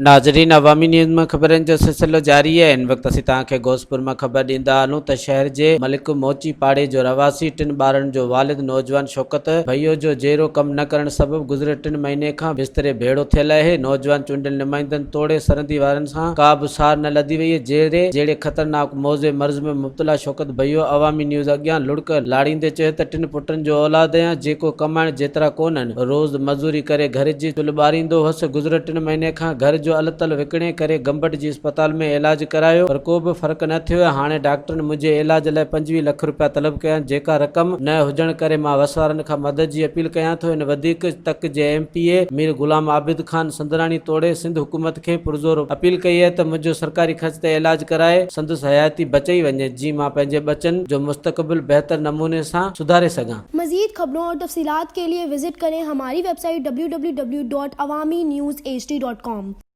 नाज़रीन, अवामी न्यूज़ में खबरन जो सिलसिलो जारी है। इन वक्त असीं तव्हांखे घोसपुर में खबर ॾींदा हलूं त शहर जे मलिक मोची पाड़े जो रवासी 3 ॿारनि जो वालिद नौजवान शोकत भईयो जो जेरो कम न करण सबब गुज़िरे 3 महीने खां बिस्तरे भेड़ो थियल है। नौजवान चूंडियल नुमाइंदनि तोड़े सरहदी वारनि सां का बि सार न लधी वई है। जहिड़े ख़तरनाक मौज़े मर्ज़ में मुब्तला शोकत भईयो अवामी न्यूज़ अॻियां लुड़क लाड़ींदे चयो त 3 पुटनि जो औलाद आहियां, जेको कमाइण जेतिरा कोन्हनि। रोज़ मज़ूरी करे घर जी चुल्ह ॿारींदो हुअसि। गुज़िरे 3 महीने खां घर जो अलतल विकिणे करे गंबट जी अस्पताल में इलाज करायो, पर को बि फ़र्क़ु न थियो। हाणे डॉक्टरनि मुंहिंजे इलाज लाइ 25 लख रुपया तलब कया, जेका रक़म न हुजण करे मां वसवारनि खां मदद जी अपील कयां थो। इन वधीक तक जे MPA मीर गुलाम आबिद खान संदराणी तोड़े सिंध हुकूमत खे पुरज़ोर अपील कई है त मुंहिंजो सरकारी ख़र्च ते इलाज कराए संदसि हयाती बचाई वञे, जी मां पंहिंजे बच्चन जो मुस्तक़बिल बेहतर नमूने सां सुधारे सघां। मज़ीद खबरों और तफसीलात के लिए विजिट करें हमारी वेबसाइट www.awamiNewsHD.com।